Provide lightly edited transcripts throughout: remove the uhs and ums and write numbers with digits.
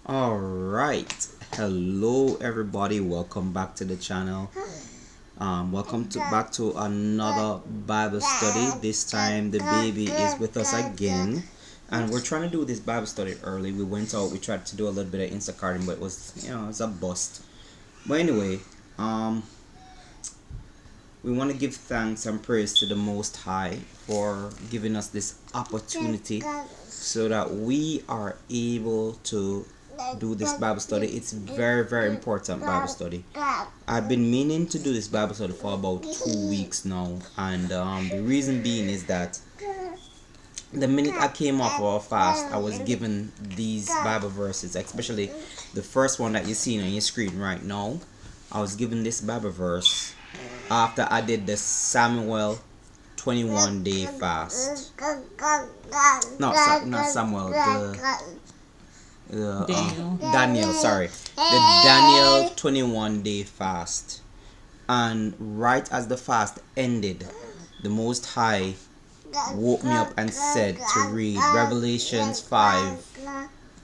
All right, hello everybody, welcome back to the channel. Welcome back to another Bible study. This time the baby is with us again, and we're trying to do this Bible study early. We went out, we tried to do a little bit of Instacarting, but it was, it's a bust. But anyway, we want to give thanks and praise to the Most High for giving us this opportunity so that we are able to do this Bible study. It's very important Bible study. I've been meaning to do this Bible study for about 2 weeks now, and the reason being is that the minute I came off of our fast, I was given these Bible verses, especially the first one that you're seeing on your screen right now. I was given this Bible verse after I did the Samuel 21-day fast. No, not Samuel. Daniel, sorry. The Daniel 21-day fast. And right as the fast ended, the Most High woke me up and said to read Revelations 5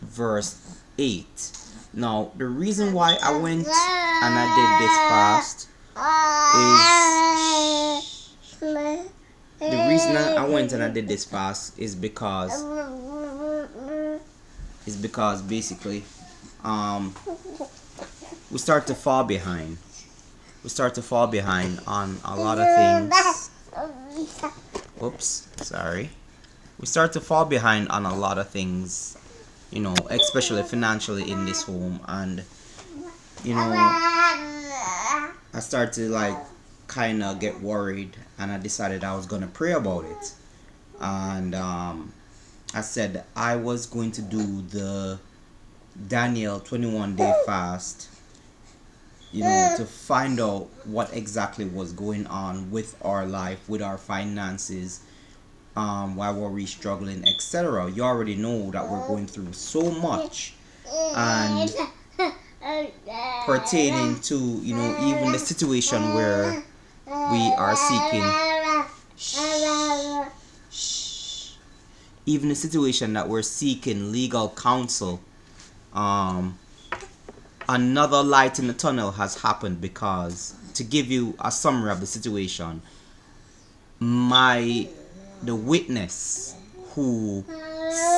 verse 8. Now, the reason why I went and I did this fast is because basically we start to fall behind. We start to fall behind on a lot of things. Oops, sorry. We start to fall behind on a lot of things, especially financially in this home, and I started to kind of get worried, and I decided I was going to pray about it. And I said I was going to do the Daniel 21-day fast, to find out what exactly was going on with our life, with our finances, why were we struggling, etc. You already know that we're going through so much, and pertaining to even the situation where we are seeking even the situation that we're seeking legal counsel. Another light in the tunnel has happened, because to give you a summary of the situation, the witness who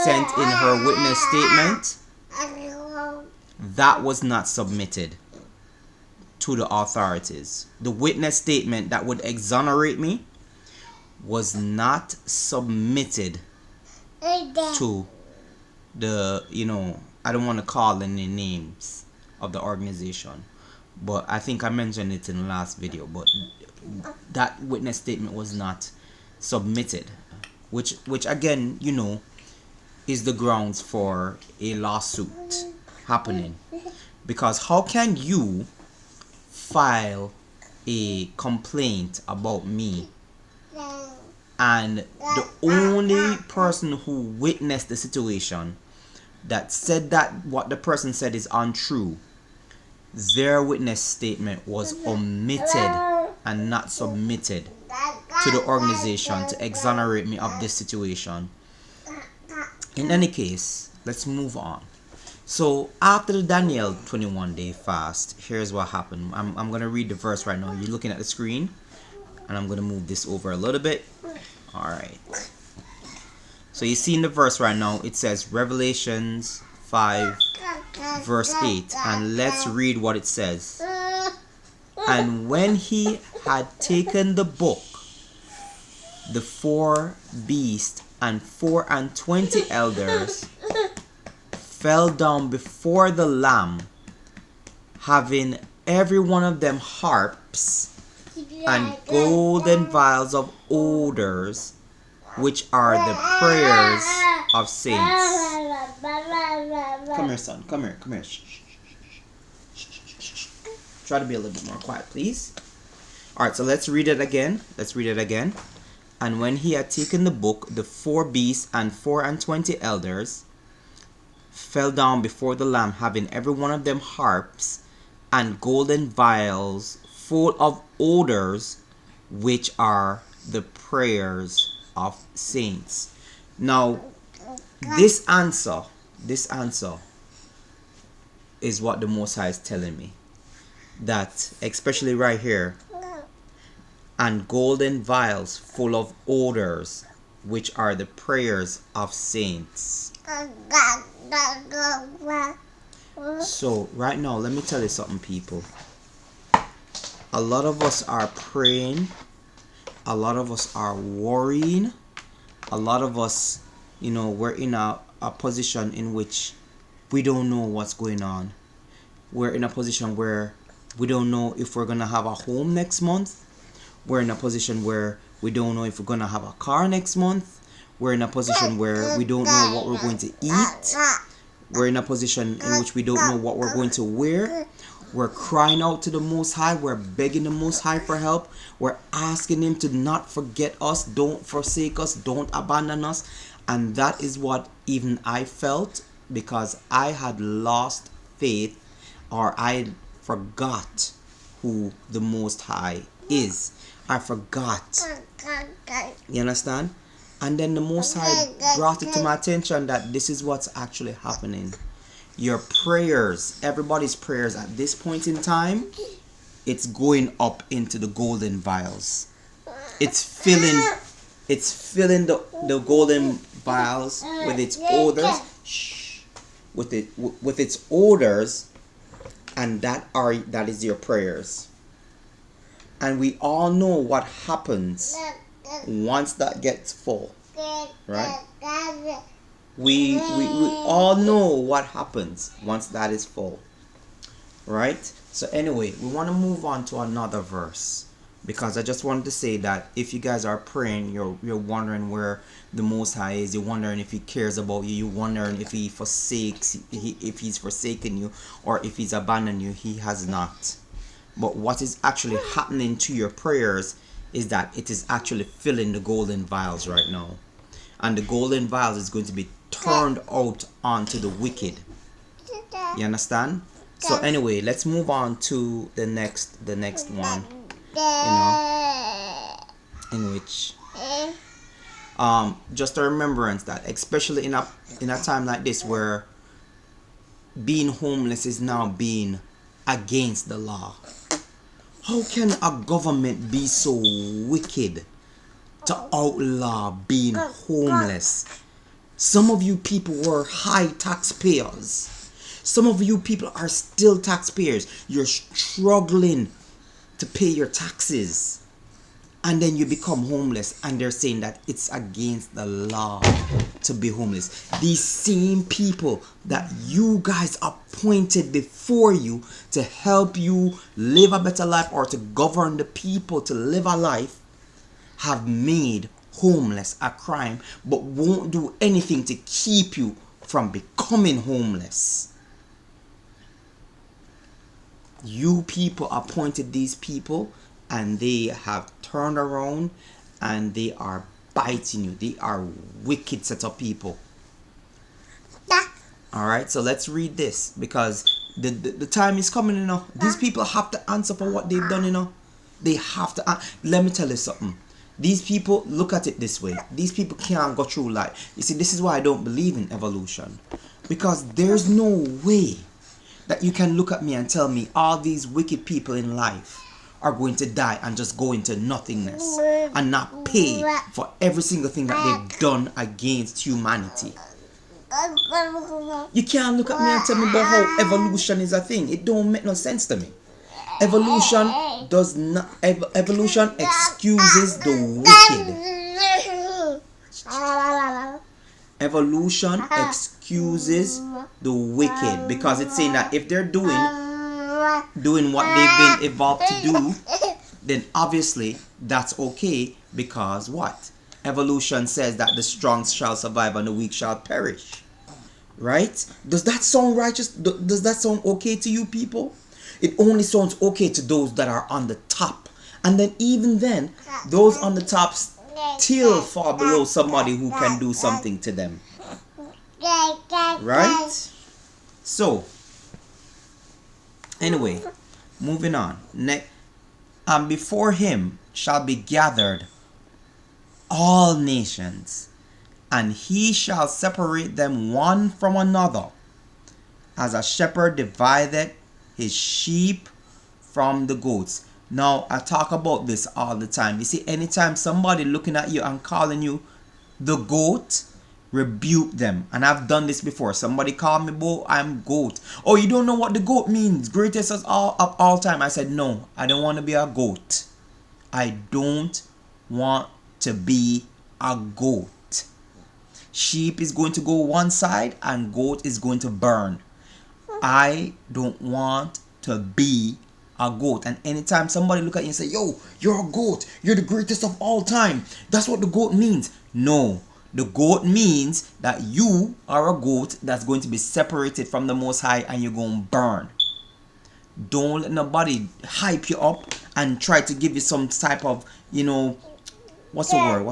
sent in her witness statement, that was not submitted to the authorities. The witness statement that would exonerate me was not submitted to the, I don't want to call any names of the organization, but I think I mentioned it in the last video, but that witness statement was not submitted, which again, is the grounds for a lawsuit happening. Because how can you file a complaint about me, and the only person who witnessed the situation that said that what the person said is untrue, their witness statement was omitted and not submitted to the organization to exonerate me of this situation? In any case, let's move on. So after the Daniel 21-day fast, here's what happened. I'm going to read the verse right now. You're looking at the screen, and I'm going to move this over a little bit. Alright. So you see in the verse right now, it says Revelations 5 verse 8. And let's read what it says. And when he had taken the book, the 4 beasts and 24 elders fell down before the Lamb, having every one of them harps and golden vials of odors, which are the prayers of saints. Come here, son. Come here. Shh. Try to be a little bit more quiet, please. Alright, so let's read it again. And when he had taken the book, the 4 beasts and 24 elders fell down before the Lamb, having every one of them harps and golden vials full of odors, which are the prayers of saints. Now, this answer is what the Most High is telling me. That, especially right here, and golden vials full of odors, which are the prayers of saints. So right now, let me tell you something, people. A lot of us are praying. A lot of us are worrying. A lot of us, we're in a position in which we don't know what's going on. We're in a position where we don't know if we're going to have a home next month. We're in a position where we don't know if we're going to have a car next month. We're in a position where we don't know what we're going to eat. We're in a position in which we don't know what we're going to wear. We're crying out to the Most High. We're begging the Most High for help. We're asking Him to not forget us. Don't forsake us. Don't abandon us. And that is what even I felt, because I had lost faith, or I forgot who the Most High is. I forgot. You understand? And then the Most High brought it to my attention that this is what's actually happening. Your prayers, everybody's prayers at this point in time, it's going up into the golden vials. It's filling the golden vials with its odors. With its odors, and that is your prayers. And we all know what happens once that gets full, right? We all know what happens once that is full, right? So anyway, we want to move on to another verse, because I just wanted to say that if you guys are praying, you're wondering where the Most High is, you're wondering if He cares about you, you're wondering if He's forsaken you, or if He's abandoned you. He has not. But what is actually happening to your prayers is that it is actually filling the golden vials right now. And the golden vials is going to be turned out onto the wicked. You understand? So anyway, let's move on to the next one. In which just a remembrance that, especially in a time like this, where being homeless is now being against the law. How can a government be so wicked to outlaw being homeless? Some of you people were high taxpayers. Some of you people are still taxpayers. You're struggling to pay your taxes. And then you become homeless, and they're saying that it's against the law to be homeless. These same people that you guys appointed before you to help you live a better life, or to govern the people to live a life, have made homeless a crime, but won't do anything to keep you from becoming homeless. You people appointed these people, and they have turned around and they are biting you. They are wicked set of people. Alright, so let's read this, because the time is coming, These people have to answer for what they've done, They have to. Let me tell you something. These people, look at it this way. These people can't go through life. You see, this is why I don't believe in evolution. Because there's no way that you can look at me and tell me all these wicked people in life are going to die and just go into nothingness and not pay for every single thing that they've done against humanity. You can't look at me and tell me about how evolution is a thing. It don't make no sense to me. Evolution does not. Evolution excuses the wicked. Evolution excuses the wicked, because it's saying that if they're doing what they've been evolved to do, then obviously that's okay, because what? Evolution says that the strong shall survive and the weak shall perish. Right? Does that sound righteous? Does that sound okay to you people? It only sounds okay to those that are on the top. And then even then, those on the top still fall below somebody who can do something to them. Right? So, anyway, moving on. And before him shall be gathered all nations, and he shall separate them one from another, as a shepherd divideth his sheep from the goats. Now, I talk about this all the time. You see, anytime somebody looking at you and calling you the goat, rebuke them. And I've done this before. Somebody called me, "Bo, I'm goat." "Oh, you don't know what the goat means? Greatest of all time." I said, "No, I don't want to be a goat. I don't want to be a goat." Sheep is going to go one side and goat is going to burn. I don't want to be a goat. And anytime somebody look at you and say, "Yo, you're a goat. You're the greatest of all time. That's what the goat means." No. The goat means that you are a goat that's going to be separated from the Most High and you're going to burn. Don't let nobody hype you up and try to give you some type of, what's the word?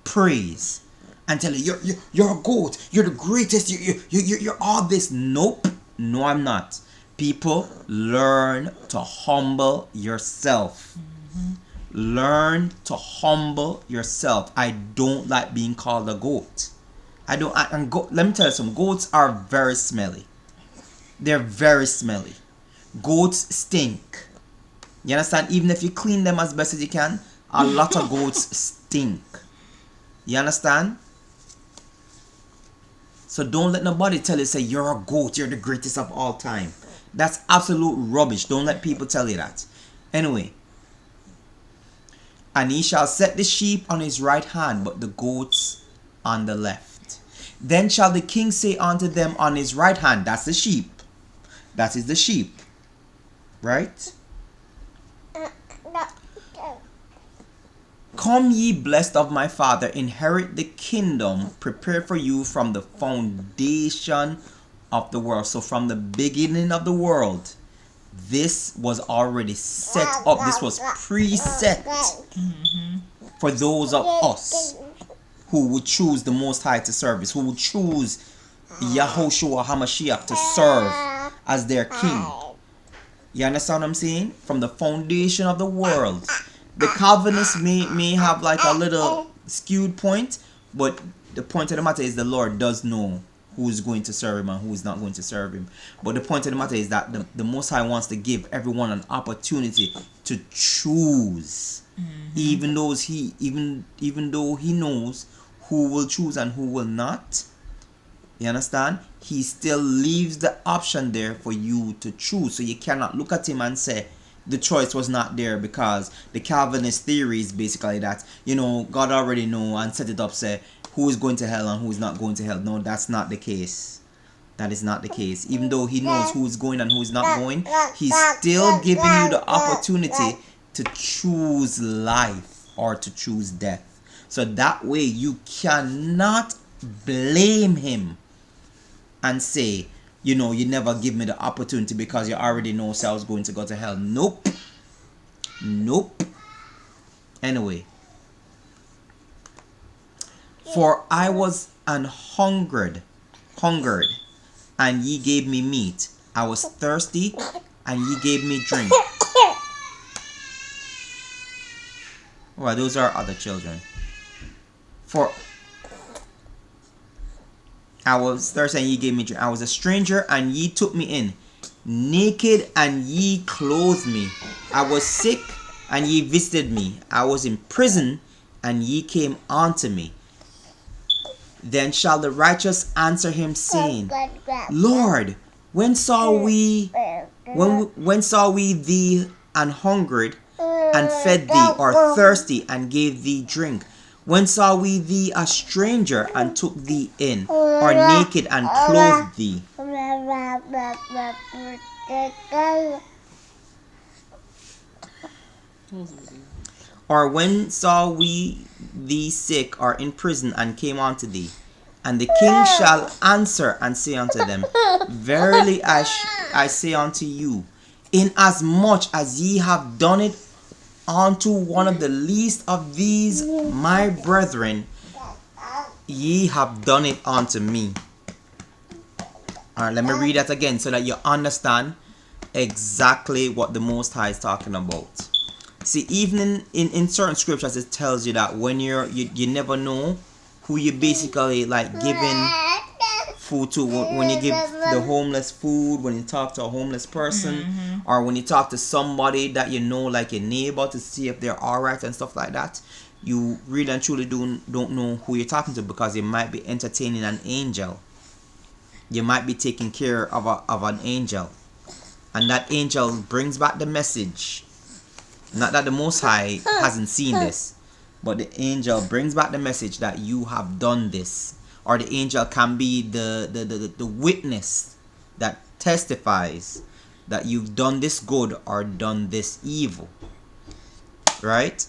Praise. And tell you, you're a goat. You're the greatest. You're all this. Nope. No, I'm not. People, learn to humble yourself. Learn to humble yourself. I don't like being called a goat. Let me tell you something. Goats are very smelly. They're very smelly. Goats stink. You understand? Even if you clean them as best as you can, a lot of goats stink. You understand? So don't let nobody tell you, say, "You're a goat. You're the greatest of all time." That's absolute rubbish. Don't let people tell you that. Anyway. "And he shall set the sheep on his right hand, but the goats on the left. Then shall the king say unto them on his right hand," that's the sheep. That is the sheep. Right? "Come ye blessed of my father, inherit the kingdom prepared for you from the foundation of the world." So from the beginning of the world, this was already set up. This was preset for those of us who would choose the Most High to service, who would choose Yahushua HaMashiach to serve as their king. You understand what I'm saying? From the foundation of the world. The Calvinists may have like a little skewed point, but the point of the matter is the Lord does know who is going to serve him and who is not going to serve him. But the point of the matter is that the Most High wants to give everyone an opportunity to choose, even though he knows who will choose and who will not. You understand? He still leaves the option there for you to choose. So you cannot look at him and say the choice was not there, because the Calvinist theory is basically that, God already know and set it up, say who is going to hell and who is not going to hell. No, that's not the case. That is not the case. Even though he knows who is going and who is not going, he's still giving you the opportunity to choose life or to choose death. So that way you cannot blame him and say, you never give me the opportunity because you already know I was going to go to hell. Nope. Anyway. "For I was an hungered, and ye gave me meat. I was thirsty, and ye gave me drink." Well, those are other children. "For I was thirsty, and ye gave me drink. I was a stranger, and ye took me in. Naked, and ye clothed me. I was sick, and ye visited me. I was in prison, and ye came unto me. Then shall the righteous answer him, saying, Lord, when saw we thee an hungered and fed thee, or thirsty and gave thee drink? When saw we thee a stranger and took thee in, or naked and clothed thee? Or when saw we thee sick or in prison and came unto thee? And the king shall answer and say unto them, Verily I say unto you, inasmuch as ye have done it unto one of the least of these my brethren, ye have done it unto me. Alright, let me read that again so that you understand exactly what the Most High is talking about. See, even in certain scriptures, it tells you that when you never know who you basically like giving food too. When you give the homeless food, when you talk to a homeless person, or when you talk to somebody that you know, like your neighbor, to see if they're alright and stuff like that, you really and truly don't know who you're talking to, because you might be entertaining an angel. You might be taking care of an angel, and that angel brings back the message. Not that the Most High hasn't seen this, but the angel brings back the message that you have done this. Or the angel can be the witness that testifies that you've done this good or done this evil. Right?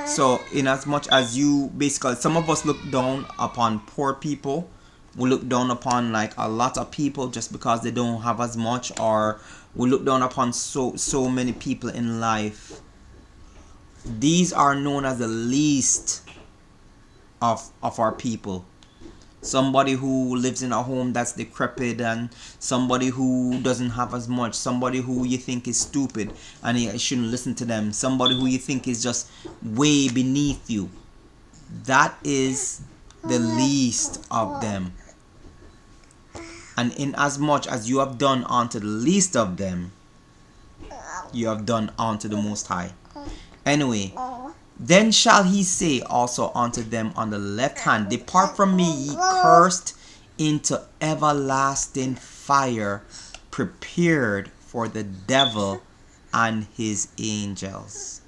So, in as much as you basically, some of us look down upon poor people. We look down upon like a lot of people just because they don't have as much, or we look down upon so many people in life. These are known as the least of our people. Somebody who lives in a home that's decrepit, and somebody who doesn't have as much, somebody who you think is stupid and you shouldn't listen to them, somebody who you think is just way beneath you. That is the least of them. And in as much as you have done unto the least of them, you have done unto the Most High. Anyway, then shall he say also unto them on the left hand, depart from me, ye cursed, into everlasting fire, prepared for the devil and his angels.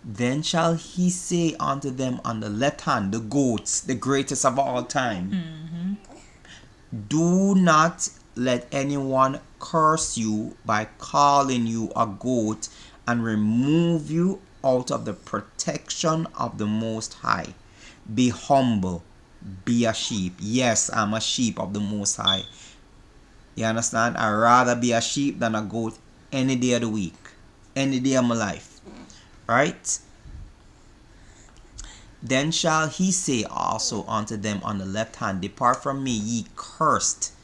Then shall he say unto them on the left hand, the goats, the greatest of all time, do not let anyone curse you by calling you a goat, and remove you out of the protection of the Most High. Be humble, be a sheep. Yes, I'm a sheep of the Most High. You understand? I'd rather be a sheep than a goat any day of the week, any day of my life. Right? Then shall he say also unto them on the left hand, depart from me, ye cursed,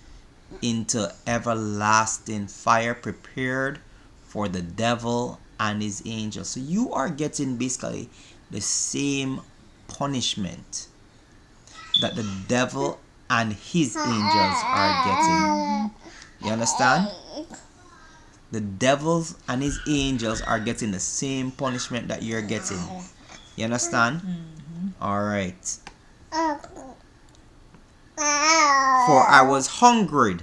into everlasting fire, prepared for the devil and his angels. So you are getting basically the same punishment that the devil and his angels are getting. You understand? The devils and his angels are getting the same punishment that you're getting. You understand? Alright. For I was hungry,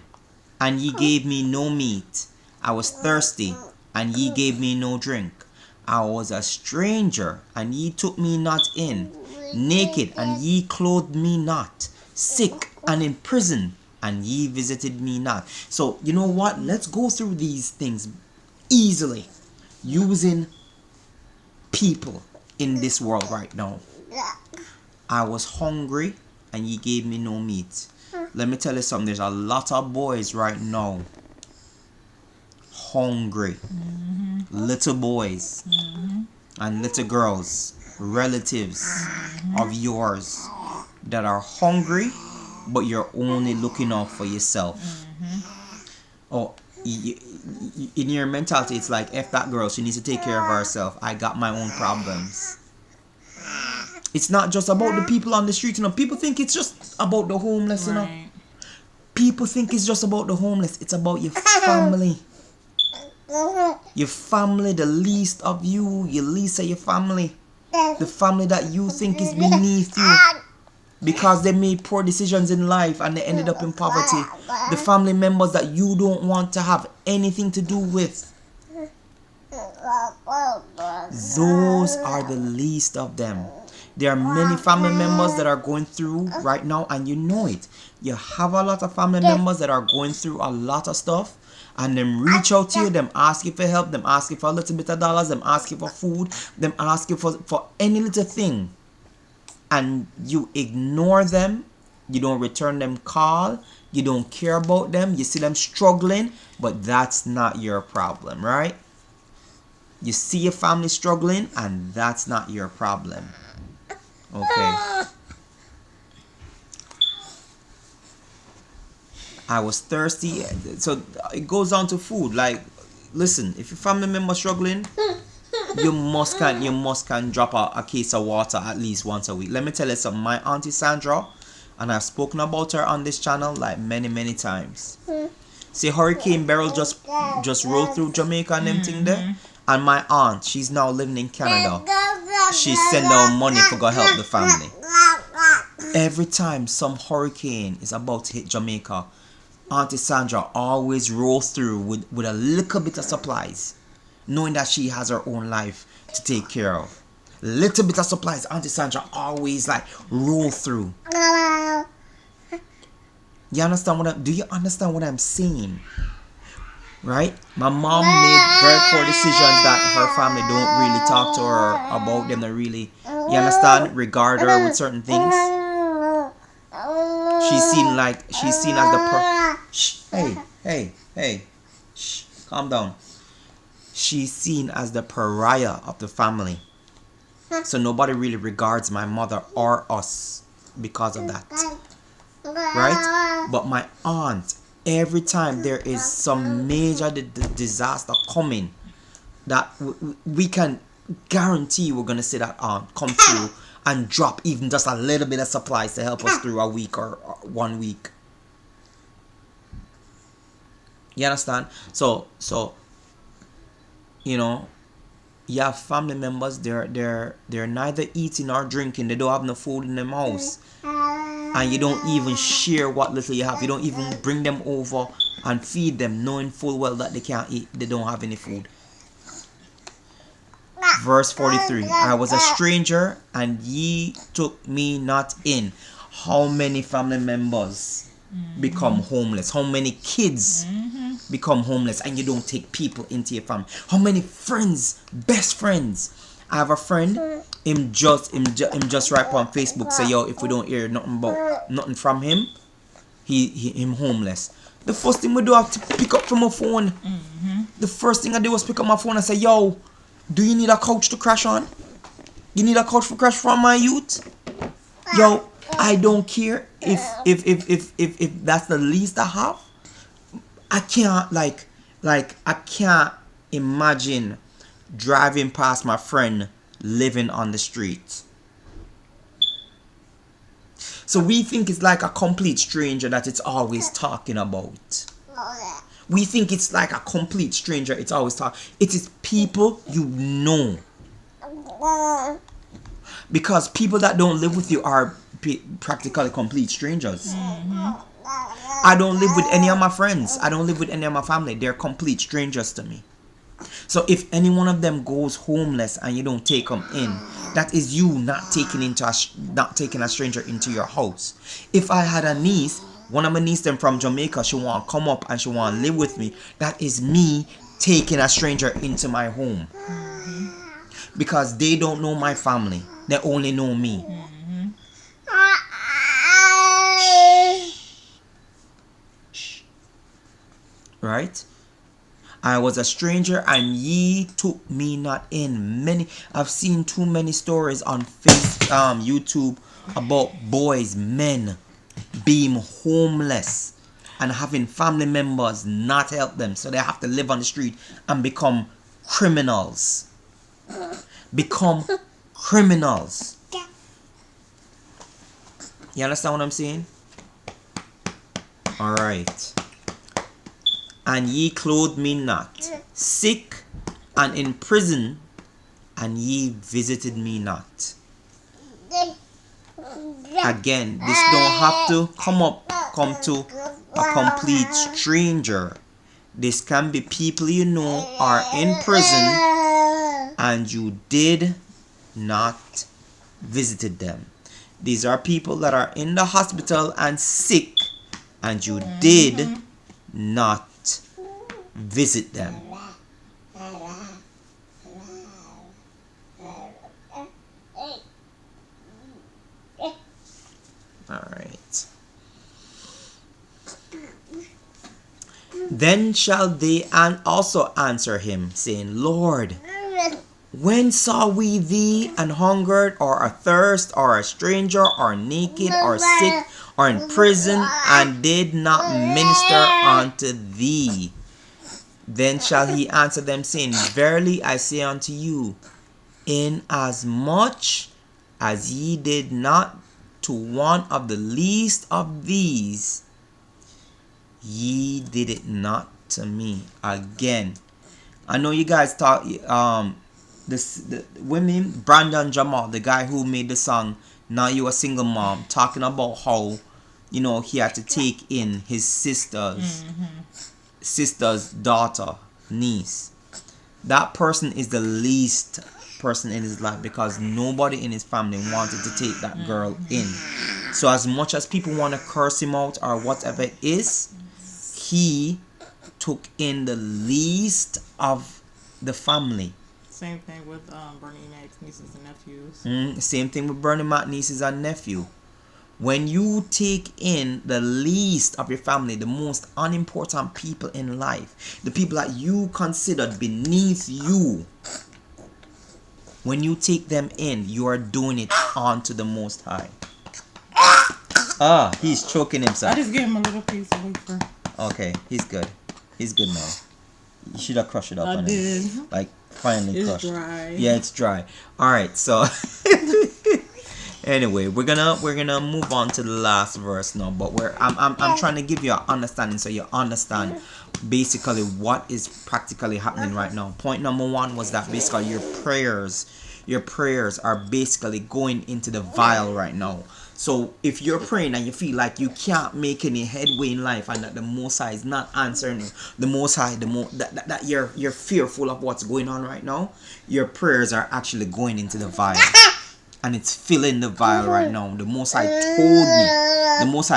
and ye gave me no meat. I was thirsty, and ye gave me no drink. I was a stranger, and ye took me not in. Naked, and ye clothed me not. Sick and in prison, and ye visited me not. So, you know what? Let's go through these things easily, using people in this world right now. I was hungry, and ye gave me no meat. Let me tell you something. There's a lot of boys right now hungry. Little boys and little girls, relatives of yours that are hungry, but you're only looking out for yourself. Oh, in your mentality, it's like, if that girl, she needs to take care of herself. I got my own problems. It's not just about the people on the street, you know. People think it's just about the homeless, you know. People think it's just about the homeless. It's about your family. Your family, the least of you, your least of your family. The family that you think is beneath you because they made poor decisions in life and they ended up in poverty. The family members that you don't want to have anything to do with. Those are the least of them. There are many family members that are going through right now, and you know it. You have a lot of family members that are going through a lot of stuff, and them reach out to you, them ask you for help, them ask you for a little bit of dollars, them ask you for food, them ask you for any little thing, and you ignore them. You don't return them call, you don't care about them, you see them struggling, but that's not your problem, right? You see your family struggling, and that's not your problem. Okay. I was thirsty. So it goes down to food. Like, listen, if your family member struggling, you must can drop a case of water at least once a week. Let me tell you something. My auntie Sandra, and I've spoken about her on this channel like many times. See, Hurricane Beryl just rolled through Jamaica and them thing there. And my aunt, she's now living in Canada. She send out money to go help the family. Every time some hurricane is about to hit Jamaica, Auntie Sandra always rolls through with a little bit of supplies, knowing that she has her own life to take care of. Little bit of supplies, Auntie Sandra always like roll through. You understand do you understand what I'm saying? Right? My mom made very poor decisions that her family don't really talk to her about them. They really, you understand, regard her with certain things. She's seen as the hey, shh, calm down. She's seen as the pariah of the family. So nobody really regards my mother or us because of that. Right? But my aunt, every time there is some major disaster coming, that we can guarantee we're going to see that aunt come through and drop even just a little bit of supplies to help us through a week or 1 week. You understand? So you know, you have family members, they're neither eating nor drinking, they don't have no food in their house, and you don't even share what little you have. You don't even bring them over and feed them, knowing full well that they can't eat, they don't have any food. Verse 43, I was a stranger and ye took me not in. How many family members become homeless? How many kids become homeless and you don't take people into your family? How many friends, best friends? I have a friend, him just right on Facebook say, yo, if we don't hear nothing from him, him homeless. The first thing we do have to pick up from my phone. The first thing I do was pick up my phone and say, yo, do you need a couch to crash on? You need a couch to crash from my youth? Yo, I don't care if that's the least I have. I can't I can't imagine driving past my friend living on the street. So we think it's like a complete stranger that it's always talking about. We think it's like a complete stranger it's always talking. It is people you know. Because people that don't live with you are practically complete strangers. I don't live with any of my friends. I don't live with any of my family. They're complete strangers to me. So if any one of them goes homeless and you don't take them in, that is you not taking a stranger into your house. If I had a niece, one of my nieces them from Jamaica, she want to come up and she want to live with me, that is me taking a stranger into my home. Because they don't know my family. They only know me. Right? I was a stranger and ye took me not in. I've seen too many stories on YouTube about boys, men being homeless and having family members not help them, so they have to live on the street and become criminals. Become criminals. You understand what I'm saying? Alright. And ye clothed me not, sick and in prison, and ye visited me not. Again, this don't have to come to a complete stranger. This can be people you know are in prison and you did not visited them. These are people that are in the hospital and sick and you did not visit them. Alright. Then shall they also answer him, saying, Lord, when saw we thee and hungered, or athirst, or a stranger, or naked, or sick, or in prison, and did not minister unto thee? Then shall he answer them, saying, Verily I say unto you, inasmuch as ye did not to one of the least of these, ye did it not to me. Again, I know you guys talk. The women, Brandon Jamal, the guy who made the song "Now You a Single Mom," talking about how, you know, he had to take in his sister's daughter, niece. That person is the least person in his life because nobody in his family wanted to take that girl in. So as much as people want to curse him out or whatever it is, he took in the least of the family. Same thing with Bernie Mac's nieces and nephews. Same thing with Bernie Mac nieces and nephew. When you take in the least of your family, the most unimportant people in life, the people that you considered beneath you, when you take them in, you are doing it onto the Most High. Ah, he's choking himself. I just gave him a little piece of wafer. Okay, he's good. He's good now. You should have crushed it up. I did. Like, finally crushed. It's dry. Yeah, it's dry. All right, so anyway, we're gonna move on to the last verse now. But I'm trying to give you an understanding so you understand basically what is practically happening right now. Point number 1 was that basically your prayers are basically going into the vial right now. So if you're praying and you feel like you can't make any headway in life and that the Most High is not answering you, the Most High, that you're fearful of what's going on right now, your prayers are actually going into the vial. And it's filling the vial right now. The Most High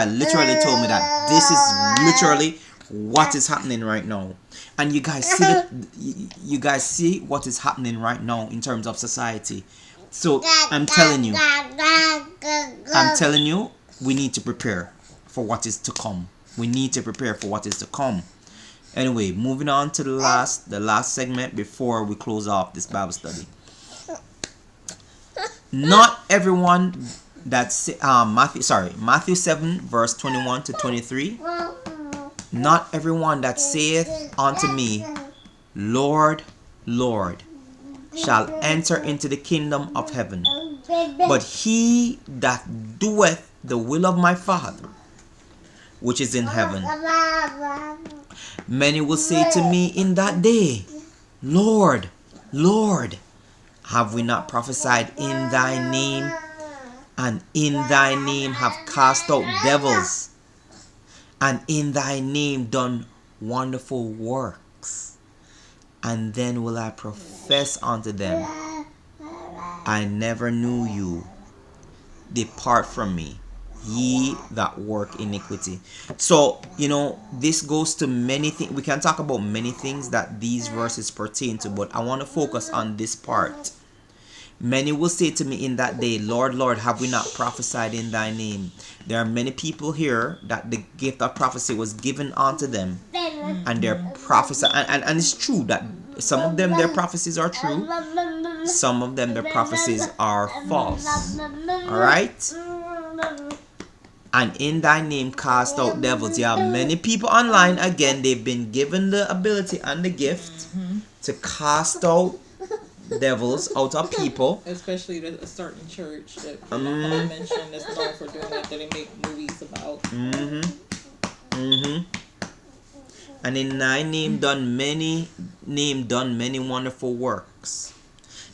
literally told me that this is literally what is happening right now. And you guys see what is happening right now in terms of society. So I'm telling you, we need to prepare for what is to come. We need to prepare for what is to come. Anyway, moving on to the last segment before we close off this Bible study. Not everyone that's Matthew 7 verse 21 to 23. Not everyone that saith unto me, Lord, Lord, shall enter into the kingdom of heaven, but he that doeth the will of my Father which is in heaven. Many will say to me in that day, Lord, Lord, have we not prophesied in thy name, and in thy name have cast out devils, and in thy name done wonderful works? And then will I profess unto them, I never knew you. Depart from me, ye that work iniquity. So, you know, this goes to many things. We can talk about many things that these verses pertain to, but I want to focus on this part. Many will say to me in that day, Lord, Lord, have we not prophesied in thy name? There are many people here that the gift of prophecy was given unto them, and their prophecy, and it's true that some of them, their prophecies are true, some of them, their prophecies are false. Alright? And in thy name cast out devils. You have many people online, again, they've been given the ability and the gift to cast out devils out of people, especially a certain church that Paul mentioned that's known for doing that they make movies about. And in thy name done many wonderful works.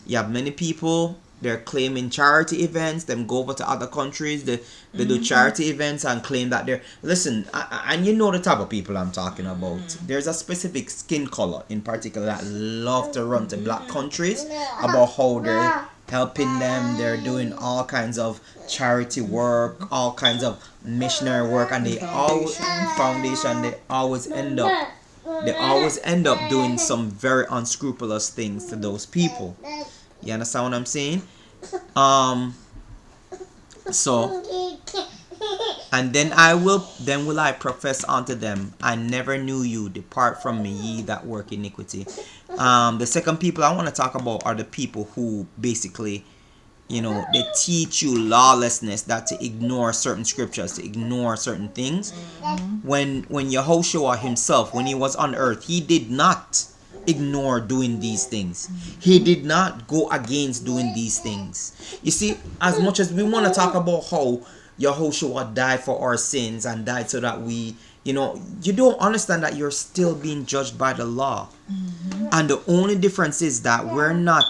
You have many people, they're claiming charity events, them go over to other countries, they do charity events and claim that they're, listen, and you know the type of people I'm talking about. There's a specific skin color in particular that love to run to black countries about how they're helping them, they're doing all kinds of charity work, all kinds of missionary work, and they always end up doing some very unscrupulous things to those people. You understand what I'm saying? So, and then will I profess unto them, I never knew you, depart from me, ye that work iniquity. The second people I want to talk about are the people who basically they teach you lawlessness, that to ignore certain scriptures, to ignore certain things. When Yahushua himself, when he was on earth, he did not ignore doing these things. He did not go against doing these things. You see, as much as we want to talk about how Yahushua died for our sins and died so that we, you don't understand that you're still being judged by the law. And the only difference is that we're not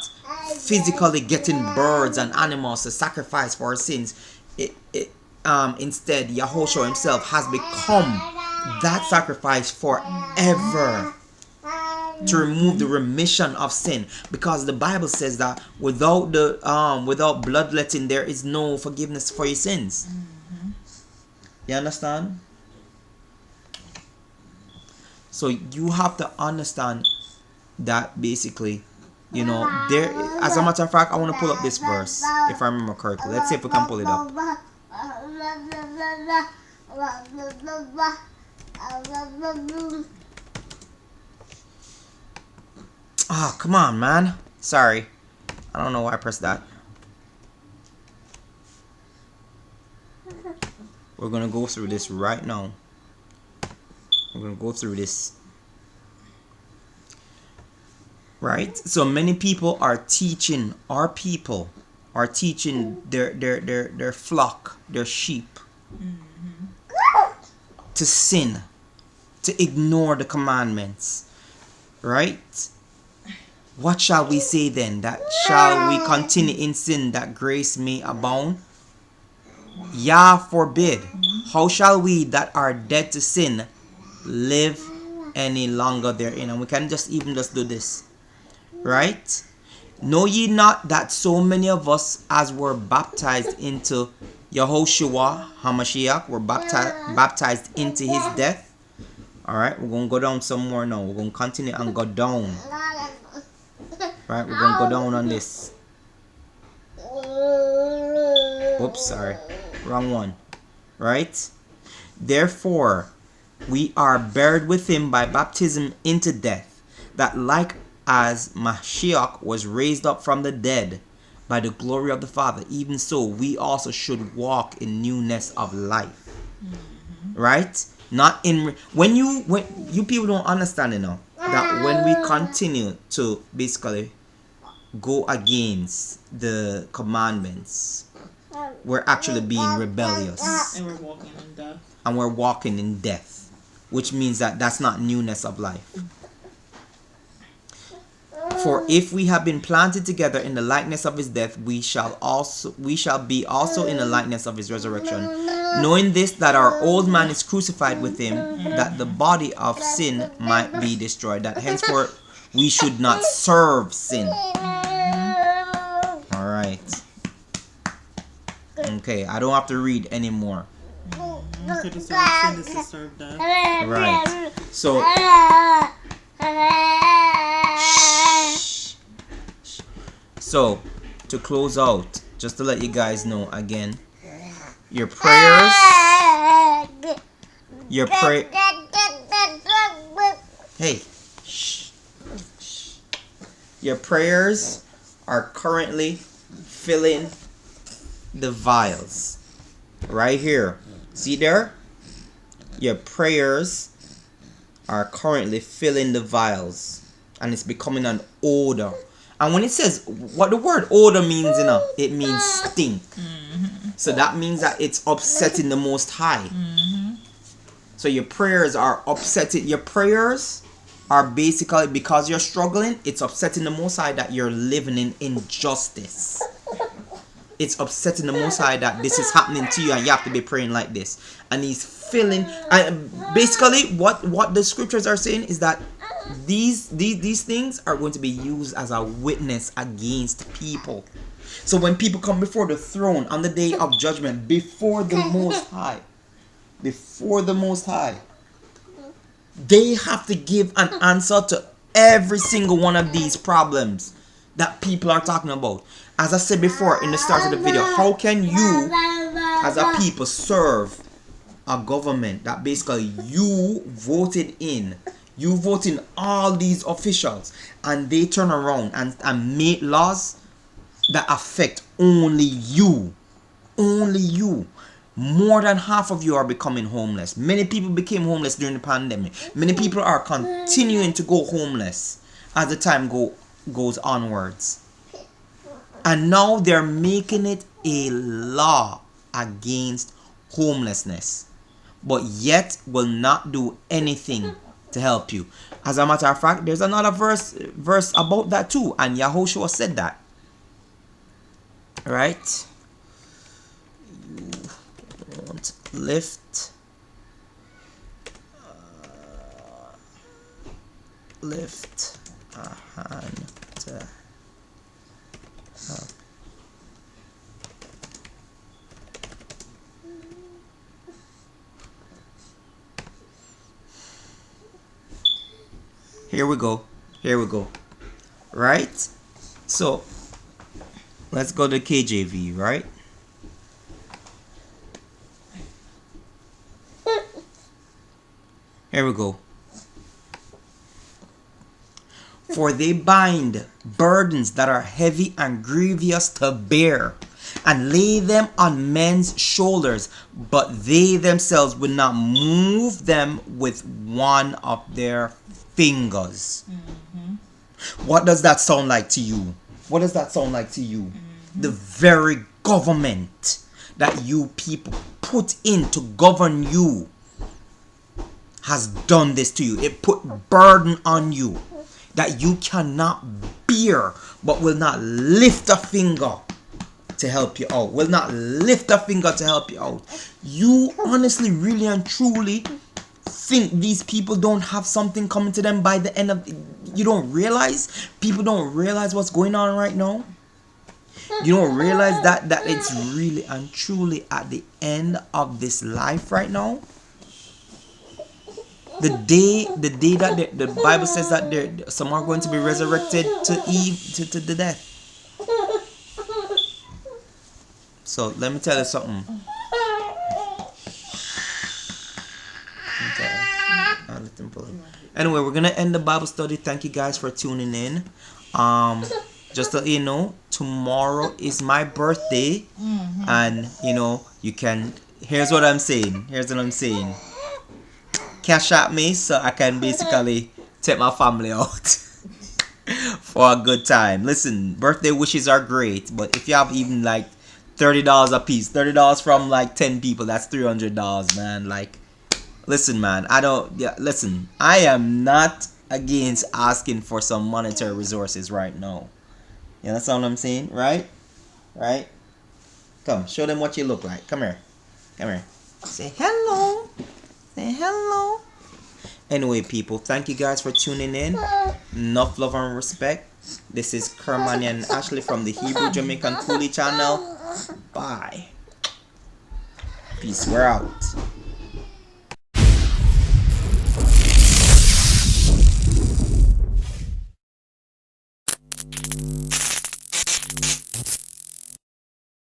physically getting birds and animals to sacrifice for our sins. Instead, Yahushua himself has become that sacrifice forever, to remove the remission of sin, because the Bible says that without bloodletting there is no forgiveness for your sins. You understand? So you have to understand that basically, there, as a matter of fact, I want to pull up this verse if I remember correctly. Let's see if we can pull it up. Oh, come on, man. Sorry. I don't know why I pressed that. We're going to go through this right now. We're going to go through this. Right? So many people are teaching, our people are teaching their flock, their sheep, to sin, to ignore the commandments. Right? What shall we say then? That shall we continue in sin that grace may abound? Yah forbid. How shall we that are dead to sin live any longer therein? And we can just do this. Right? Know ye not that so many of us as were baptized into Yahushua HaMashiach were baptized into his death? Alright, we're going to go down some more now. We're going to continue and go down. Right, we're going to go down on this. Oops, sorry. Wrong one. Right? Therefore, we are buried with him by baptism into death, that like as Mashiach was raised up from the dead by the glory of the Father, even so we also should walk in newness of life. Right? Not in when you people don't understand that when we continue to basically go against the commandments, we're actually being rebellious, and we're walking in death. And we're walking in death, which means that that's not newness of life. For if we have been planted together in the likeness of his death, we shall be also in the likeness of his resurrection. Knowing this, that our old man is crucified with him, that the body of sin might be destroyed, that henceforth we should not serve sin. Alright. Okay, I don't have to read anymore. Right. So to close out, just to let you guys know again, your prayers your prayers are currently filling the vials right here. See there? Your prayers are currently filling the vials, and it's becoming an odor. And when it says, what the word odor means, it means stink. So that means that it's upsetting the Most High. So your prayers are upsetting. Your prayers are basically, because you're struggling, it's upsetting the Most High that you're living in injustice. It's upsetting the Most High that this is happening to you and you have to be praying like this. And he's filling. And basically, what the scriptures are saying is that these things are going to be used as a witness against people. So when people come before the throne on the day of judgment, before the Most High, they have to give an answer to every single one of these problems that people are talking about. As I said before in the start of the video, how can you as a people serve a government that basically you voted in? You vote in all these officials and they turn around and make laws that affect only you. Only you. More than half of you are becoming homeless. Many people became homeless during the pandemic. Many people are continuing to go homeless as the time goes onwards. And now they're making it a law against homelessness, but yet will not do anything to help you. As a matter of fact, there's another verse about that too, and Yahushua said that. Right? You won't lift a hand to help. Here we go. Right? So, let's go to KJV, right? Here we go. For they bind burdens that are heavy and grievous to bear, and lay them on men's shoulders, but they themselves will not move them with one of their fingers. What does that sound like to you? What does that sound like to you? The very government that you people put in to govern you has done this to you. It put burden on you that you cannot bear, but will not lift a finger to help you out. Will not lift a finger to help you out. You honestly, really and truly think these people don't have something coming to them by the end of... You don't realize? People don't realize what's going on right now? You don't realize that it's really and truly at the end of this life right now? The day that the Bible says that some are going to be resurrected to the death. So let me tell you something. Okay. I'll let them pull it. Anyway, we're gonna end the Bible study. Thank you guys for tuning in. Just to let you know, tomorrow is my birthday, and you can. Here's what I'm saying. Cash at me so I can basically take my family out for a good time. Listen, birthday wishes are great, but if you have even like $30 a piece, $30 from like 10 people, that's $300, man. Like, listen, man, I am not against asking for some monetary resources right now. You understand what I'm saying? Right? Come, show them what you look like. Come here. Say hello. Anyway, people, thank you guys for tuning in. Enough love and respect. This is Kermani and Ashley from the Hebrew Jamaican Coolie channel. Bye. Peace. We're out.